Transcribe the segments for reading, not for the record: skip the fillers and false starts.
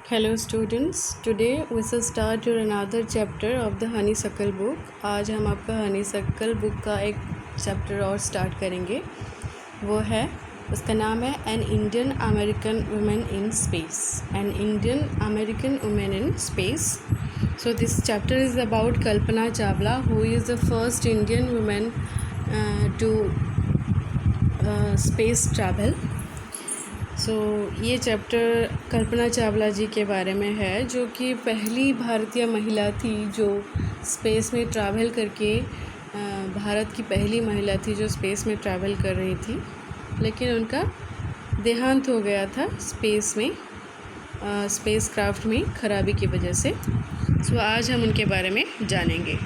Hello students, today we shall start your another chapter of the Honeysuckle book. आज हम आपका Honeysuckle book का एक चैप्टर और स्टार्ट करेंगे. वो है, उसका नाम है An Indian American Woman in Space. An Indian American Woman in Space. So this chapter is about Kalpana Chawla, who is the first Indian woman to space travel. ये चैप्टर कल्पना चावला जी के बारे में है, जो कि पहली भारतीय महिला थी जो स्पेस में ट्रैवल करके भारत की पहली महिला थी जो स्पेस में ट्रैवल कर रही थी, लेकिन उनका देहांत हो गया था स्पेस क्राफ्ट में खराबी की वजह से. आज हम उनके बारे में जानेंगे.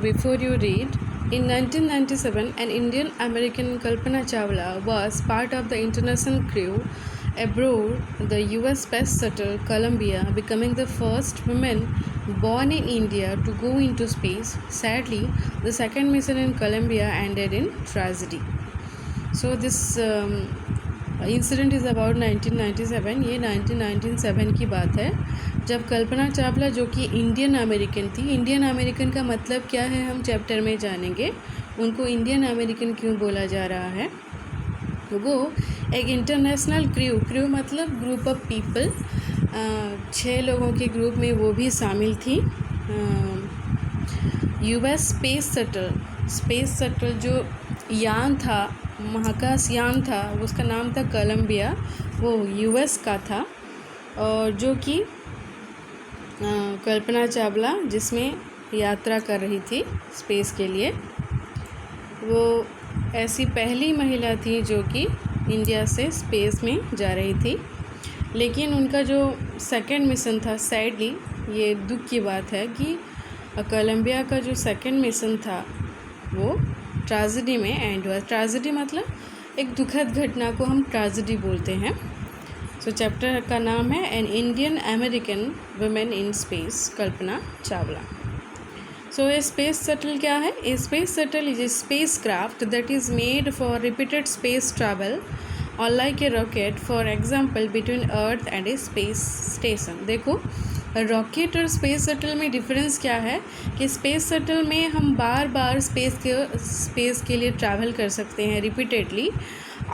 Before you read, in 1997, an Indian American Kalpana Chawla was part of the international crew aboard the US Space Shuttle Columbia, becoming the first woman born in India to go into space. Sadly, the second mission in Columbia ended in tragedy. This incident is about 1997. ये 1997 की बात है, जब कल्पना चावला, जो कि Indian American थी. Indian American का मतलब क्या है हम चैप्टर में जानेंगे. उनको इंडियन अमेरिकन क्यों बोला जा रहा है. वो एक इंटरनेशनल क्रू मतलब ग्रुप ऑफ पीपल, 6 लोगों के ग्रुप में वो भी शामिल थी. यूएस स्पेस शटल जो यान था, महाकाश यान था, उसका नाम था कोलंबिया. वो यूएस का था, और जो कि कल्पना चावला जिसमें यात्रा कर रही थी स्पेस के लिए, वो ऐसी पहली महिला थी जो कि इंडिया से स्पेस में जा रही थी. लेकिन उनका जो सेकंड मिशन था, सैडली ये दुख की बात है कि कोलंबिया का जो सेकंड मिशन था वो ट्रेजेडी में एंड हुआ. ट्रेजेडी मतलब एक दुखद घटना को हम ट्रेजेडी बोलते हैं. चैप्टर का नाम है an Indian American women in space, Kalpana Chawla. A space shuttle क्या है. A space shuttle is a spacecraft that is made for repeated space travel और like a rocket, for example between earth and a space station. देखो, rocket और space shuttle में difference क्या है कि space shuttle में हम बार बार space के लिए ट्रैवल कर सकते हैं रिपीटेडली.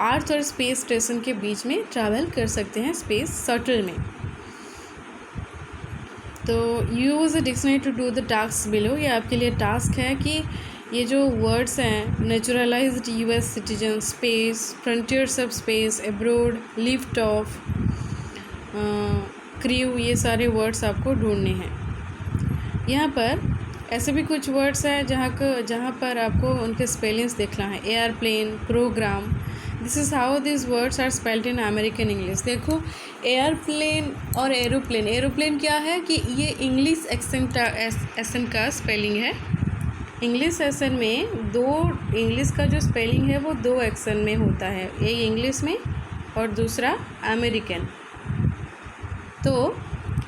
अर्थ और स्पेस स्टेशन के बीच में ट्रैवल कर सकते हैं स्पेस शटल में. तो use a dictionary to do the task below. ये आपके लिए टास्क है कि ये जो वर्ड्स हैं, naturalised US citizen, space, frontiers of space, abroad, lift off, crew, ये सारे वर्ड्स आपको ढूंढने हैं. यहाँ पर ऐसे भी कुछ वर्ड्स हैं जहाँ पर आपको उनके स्पेलिंग्स देखना है. Airplane, program. This is how this words are spelled in American English. देखो, एयरप्लेन और एरोप्लेन. एरोप्लेन क्या है कि ये इंग्लिश एक्सेंट का स्पेलिंग है. इंग्लिश एक्सेंट में इंग्लिश का जो स्पेलिंग है वो 2 एक्सेंट में होता है, एक इंग्लिश में और दूसरा अमेरिकन. तो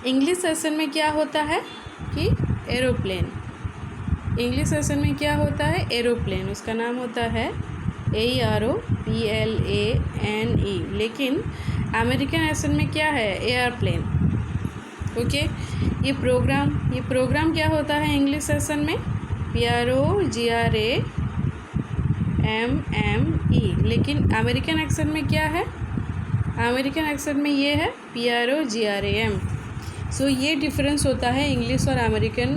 इंग्लिश सेशन में क्या होता है कि एरोप्लेन. इंग्लिश सेशन में क्या होता है, एरोप्लेन. उसका नाम होता है AEROPLANE. लेकिन अमेरिकन एक्सेंट में क्या है, एयरप्लेन. ओके. ये प्रोग्राम क्या होता है इंग्लिश सेशन में, PROGRAMME. लेकिन अमेरिकन एक्सेंट में क्या है, अमेरिकन एक्सेंट में ये है PROGRAM. ये डिफरेंस होता है इंग्लिश और अमेरिकन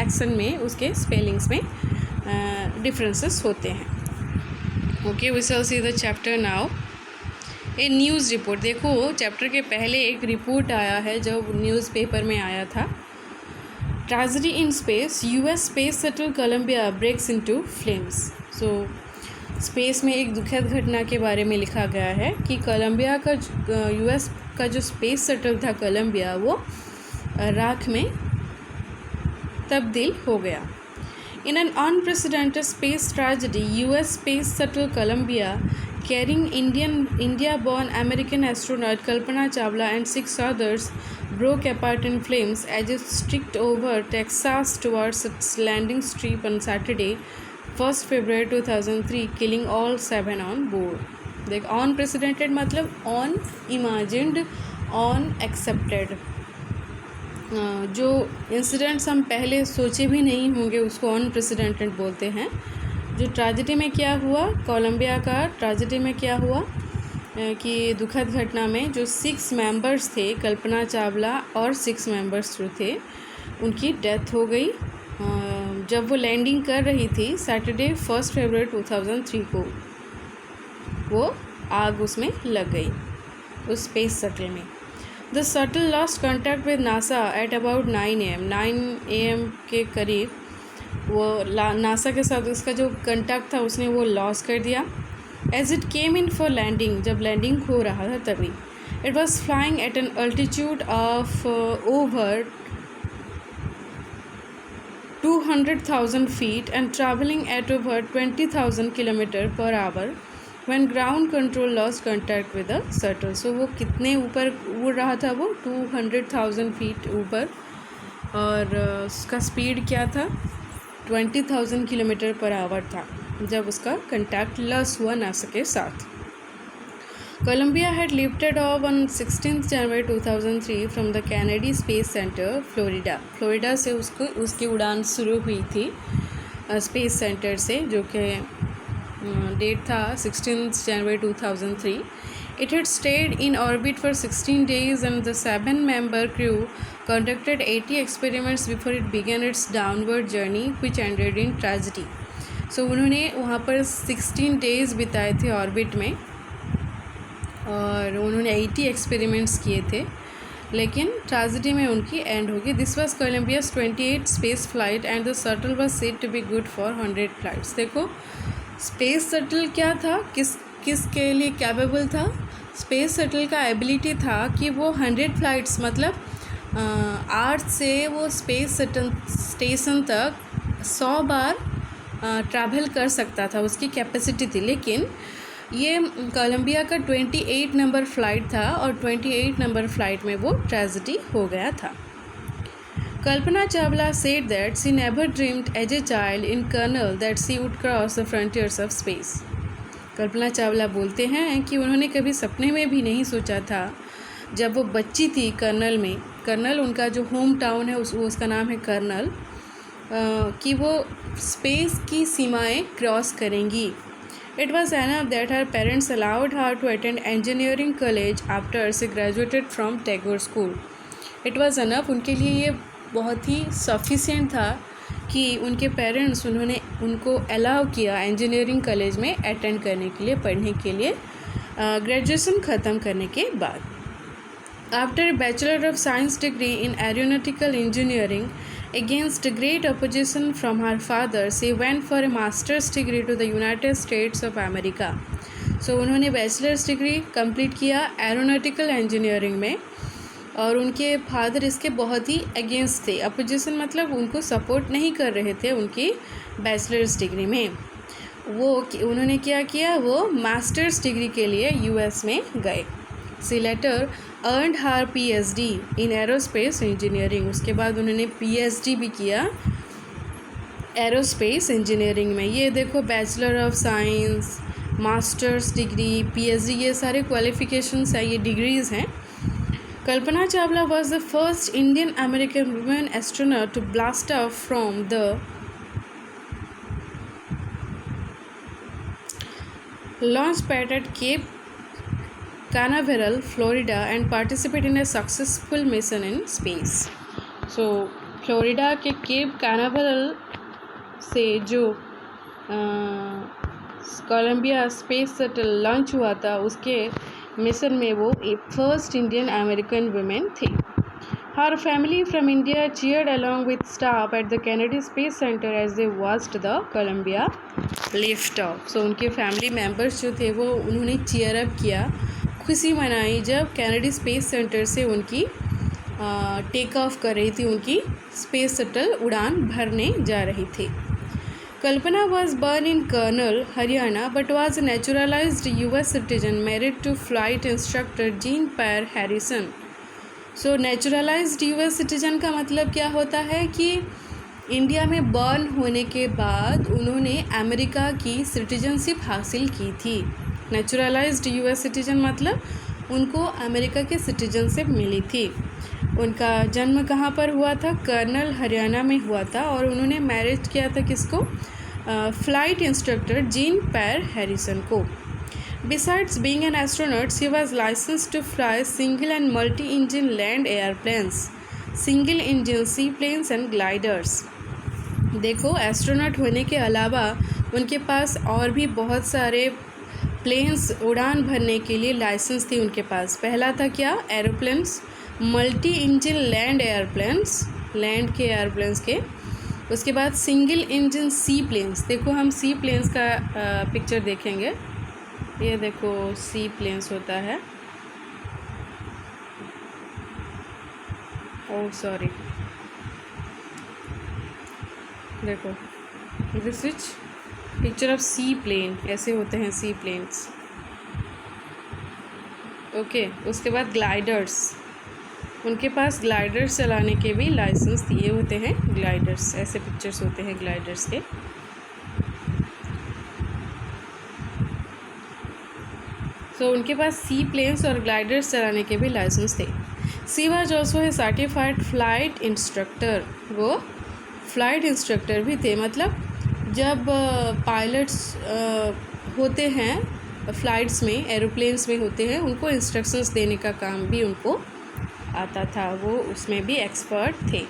एक्सेंट में, उसके स्पेलिंग्स में डिफरेंसेस होते हैं. Okay, we shall see the chapter now. A news report. देखो, चैप्टर के पहले एक रिपोर्ट आया है जो न्यूज़पेपर में आया था. Tragedy in space, US space shuttle Columbia breaks into flames. Space में एक दुखद घटना के बारे में लिखा गया है कि कोलंबिया का यूएस का जो स्पेस शटल था कोलंबिया, वो राख में तब्दील हो गया. In an unprecedented space tragedy, US space shuttle Columbia carrying India-born American astronaut Kalpana Chawla and 6 others broke apart in flames as it streaked over Texas towards its landing strip on Saturday, 1 February 2003, killing all 7 on board। देख, unprecedented मतलब on imagined, on accepted. जो incidents हम पहले सोचे भी नहीं होंगे उसको अनप्रेसिडेंटेड बोलते हैं। जो ट्रेजेडी में क्या हुआ, कोलंबिया का ट्रेजेडी में क्या हुआ कि दुखद घटना में जो 6 मेंबर्स थे, कल्पना चावला और 6 मेंबर्स जो थे उनकी डेथ हो गई जब वो लैंडिंग कर रही थी सैटरडे 1 फरवरी 2003 को। वो आग उसमें लग गई उस स्पेस शटल में। The shuttle lost contact with NASA at about 9 AM के करीब वो नासा के साथ उसका जो कॉन्टैक्ट था उसने वो लॉस कर दिया। As it came in for landing, जब लैंडिंग हो रहा था तभी। It was flying at an altitude of over 200,000 feet and traveling at over 20,000 km per hour when ground control lost contact with the shuttle। So वो कितने ऊपर उड़ रहा था, वो 200,000 feet ऊपर, और उसका स्पीड क्या था, 20,000 km per hour था जब उसका कंटैक्ट लॉस हुआ नासा के साथ। Columbia had lifted off on 16 January 2003 from the Kennedy Space Center, Florida। Florida से उसकी उड़ान शुरू हुई थी स्पेस सेंटर से, जो कि डेट था 16 जनवरी 2003। It had stayed in orbit for 16 days and the 7-member crew conducted 80 experiments before it began its downward journey, which ended in tragedy। So उन्होंने वहाँ पर 16 डेज़ बिताए थे ऑर्बिट में और उन्होंने 80 एक्सपेरिमेंट्स किए थे, लेकिन ट्रेजेडी में उनकी एंड होगी। This was Columbia's 28 space flight and the shuttle was said to be good for 100 flights. देखो स्पेस शटल क्या था, किसके लिए कैपेबल था। स्पेस शटल का एबिलिटी था कि वो 100 फ्लाइट्स मतलब अर्थ से वो स्पेस स्टेशन तक 100 बार ट्रैवल कर सकता था, उसकी कैपेसिटी थी। लेकिन ये कोलंबिया का 28 नंबर फ्लाइट था और 28 नंबर फ्लाइट में वो ट्रेजेडी हो गया था। Kalpana Chawla said that she never dreamed as a child in Colonel that she would cross the frontiers of space। Kalpana Chawla बोलते हैं कि उन्होंने कभी सपने में भी नहीं सोचा था जब वो बच्ची थी कर्नल में, कर्नल उनका जो होम टाउन है उसका नाम है कर्नल, कि वो स्पेस की सीमाएं क्रॉस करेंगी। It was enough that her parents allowed her to attend engineering college after she graduated from Tagore School। It was enough, उनके लिए ये बहुत ही सफिशिएंट था कि उनके पेरेंट्स उन्होंने उनको अलाउ किया इंजीनियरिंग कॉलेज में अटेंड करने के लिए, पढ़ने के लिए, ग्रेजुएशन ख़त्म करने के बाद। After a Bachelor of Science degree in Aeronautical Engineering, against great opposition from her father, she went for a master's degree to the United States of America। So उन्होंने बैचलर्स डिग्री कंप्लीट किया aeronautical engineering में, और उनके father इसके बहुत ही against थे। Opposition मतलब उनको सपोर्ट नहीं कर रहे थे उनकी बैचलर्स डिग्री में। उन्होंने क्या किया, वो मास्टर्स डिग्री के लिए यूएस में गए। She later earned her PhD in aerospace engineering। उसके बाद उन्होंने PhD भी किया एरोस्पेस इंजीनियरिंग में। ये देखो bachelor of science, masters degree, PhD, ये सारे क्वालिफिकेशंस हैं, ये डिग्रीज़ हैं। Kalpana Chawla was the first Indian American woman astronaut to blast off from the launch pad at Cape Canaveral, Florida and participate in a successful mission in space। So Florida के cap Canaveral से जो Colombia space shuttle launch हुआ था उसके mission में वो एक first Indian American women थी। Her family from India cheered along with staff at the Kennedy Space Center as they watched the Columbia lift off। So उनके फैमिली मेम्बर्स जो थे वो उन्होंने चीयर अप किया, खुशी मनाई जब कैनेडी स्पेस सेंटर से उनकी टेक ऑफ कर रही थी, उनकी स्पेस शटल उड़ान भरने जा रही थी। कल्पना was born in Kurnool, Haryana, but was a naturalized US citizen married to flight instructor Jean-Pierre Harrison। So naturalised US citizen का मतलब क्या होता है कि इंडिया में बॉर्न होने के बाद उन्होंने अमेरिका की सिटीजनशिप हासिल की थी। नेचुरलाइज्ड यूएस सिटीजन मतलब उनको अमेरिका की सिटीजनशिप मिली थी। उनका जन्म कहाँ पर हुआ था? कर्नल, हरियाणा में हुआ था। और उन्होंने मैरिज किया था किसको? फ्लाइट इंस्ट्रक्टर जीन पैर हैरिसन को। Besides being an astronaut, she was licensed to fly single and multi-engine land airplanes, single engine seaplanes and gliders. देखो, एस्ट्रोनॉट होने के अलावा उनके पास और भी बहुत सारे प्लेन्स उड़ान भरने के लिए लाइसेंस थी उनके पास। पहला था क्या? Aeroplanes, multi engine land airplanes, land के एयरप्लेन्स के। उसके बाद सिंगल इंजन सी प्लेन्स। देखो, हम सी प्लेन्स का पिक्चर देखेंगे। ये देखो सी प्लेन्स होता है। ओह सॉरी, देखो this is picture of sea plane. ऐसे होते हैं सी प्लेन्स। ओके, उसके बाद ग्लाइडर्स। उनके पास ग्लाइडर्स चलाने के भी लाइसेंस दिए होते हैं। ग्लाइडर्स, ऐसे पिक्चर्स होते हैं ग्लाइडर्स के। तो उनके पास सी प्लेन्स और ग्लाइडर्स चलाने के भी लाइसेंस थे। She was also a certified flight instructor. वो फ्लाइट इंस्ट्रक्टर भी थे। मतलब जब पायलट्स होते हैं फ़्लाइट्स में, एरोप्लेन्स में होते हैं, उनको इंस्ट्रक्शंस देने का काम भी उनको आता था। वो उसमें भी एक्सपर्ट थे।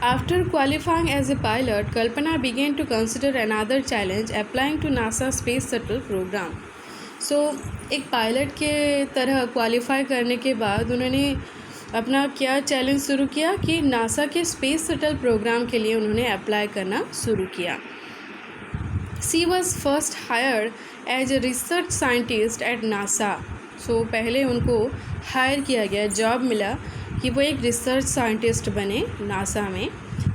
After qualifying as a pilot, Kalpana began to consider another challenge, applying to NASA Space Shuttle program. So, एक पायलट के तरह क्वालिफाई करने के बाद उन्होंने अपना क्या चैलेंज शुरू किया कि नासा के स्पेस शटल प्रोग्राम के लिए उन्होंने अप्लाई करना शुरू किया। She was first hired as a research scientist at NASA. So, पहले उनको हायर किया गया, जॉब मिला कि वो एक रिसर्च साइंटिस्ट बने नासा में।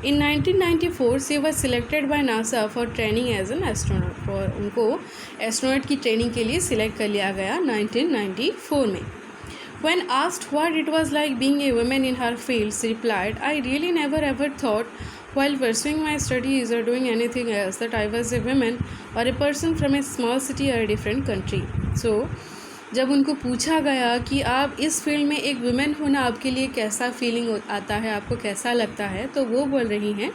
In 1994 she was selected by NASA for training as an astronaut. और उनको एस्ट्रोनॉट की ट्रेनिंग के लिए सिलेक्ट कर लिया गया 1994 में। When asked what it was like being a woman in her field, she replied, "I really never ever thought while pursuing my studies or doing anything else that I was a woman or a person from a small city or a different country." So, जब उनको पूछा गया कि आप इस field में एक women होना आपके लिए कैसा फीलिंग आता है, आपको कैसा लगता है, तो वो बोल रही हैं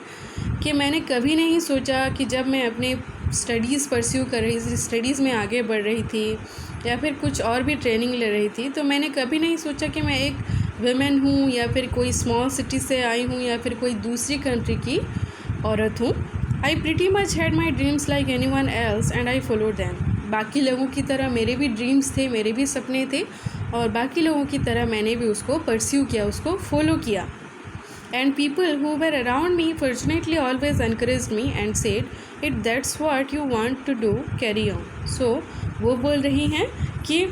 कि मैंने कभी नहीं सोचा कि जब मैं अपने स्टडीज़ परस्यू कर रही थी, स्टडीज़ में आगे बढ़ रही थी या फिर कुछ और भी ट्रेनिंग ले रही थी, तो मैंने कभी नहीं सोचा कि मैं एक वुमेन हूँ या फिर कोई स्मॉल सिटी से आई हूँ या फिर कोई दूसरी कंट्री की औरत हूँ। I pretty much had my dreams like anyone else and I followed them. बाकी लोगों की तरह मेरे भी ड्रीम्स थे, मेरे भी सपने थे, और बाकी लोगों की तरह मैंने भी उसको परस्यू किया, उसको फॉलो किया। And people who were around me fortunately always encourage me and said it that's what you want to do, carry on. So वो बोल रही हैं कि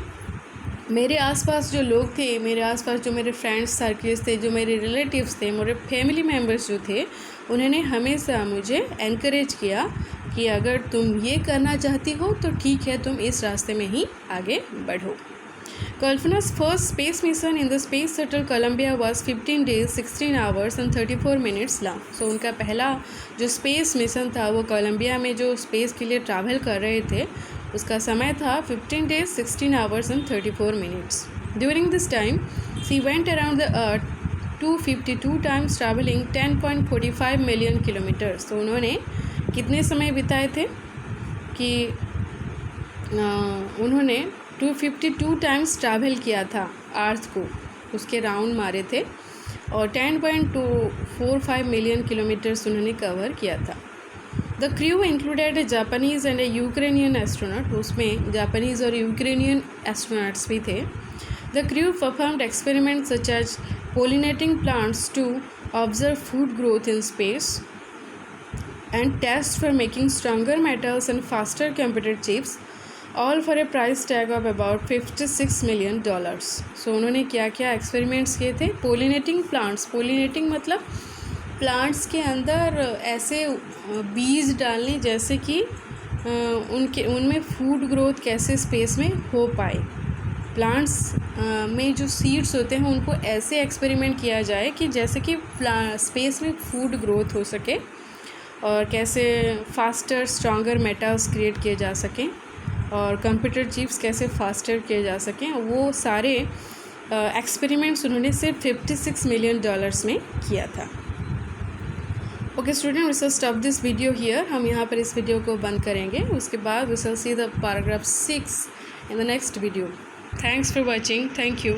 मेरे आसपास जो लोग थे, मेरे आसपास जो मेरे फ्रेंड्स सर्कल्स थे, जो मेरे रिलेटिव्स थे, मेरे फैमिली मेम्बर्स जो थे, उन्होंने हमेशा मुझे एनकरेज किया कि अगर तुम ये करना चाहती हो तो ठीक है, तुम इस रास्ते में ही आगे बढ़ो। कल्पना's first space mission in the space shuttle Columbia was 15 days, 16 hours and 34 minutes long. So उनका पहला जो स्पेस मिशन था वो कोलंबिया में जो स्पेस के लिए ट्रैवल कर रहे थे, उसका समय था 15 days, 16 hours and 34 minutes. During this time, she went around the earth 252 times, traveling 10.45 million kilometers. तो उन्होंने कितने समय बिताए थे कि उन्होंने 252 टाइम्स ट्रैवल किया था अर्थ को, उसके राउंड मारे थे, और 10.245 मिलियन किलोमीटर्स उन्होंने कवर किया था। The crew included a Japanese and a Ukrainian astronaut. उसमें जापानीज़ और यूक्रेनियन एस्ट्रोनॉट्स भी थे। The crew performed experiment such as pollinating plants to observe food growth in space and tests for making stronger metals and faster computer chips, all for a price tag of about $56 million. So उन्होंने क्या क्या experiments किए थे? Pollinating plants, pollinating मतलब plants के अंदर ऐसे बीज डालने जैसे कि उनमें फूड ग्रोथ कैसे स्पेस में हो पाए, प्लांट्स में जो सीड्स होते हैं उनको ऐसे एक्सपेरिमेंट किया जाए कि जैसे कि स्पेस में फूड ग्रोथ हो सके और कैसे फास्टर स्ट्रॉन्गर मेटल्स क्रिएट किए जा सकें और कंप्यूटर चिप्स कैसे फास्टर किए जा सकें, वो सारे एक्सपेरिमेंट्स उन्होंने सिर्फ $56 मिलियन में किया था। Okay student, we will stop this video here. हम यहाँ पर इस वीडियो को बंद करेंगे, उसके बाद we will see the paragraph 6 in the next video. Thanks for watching, thank you.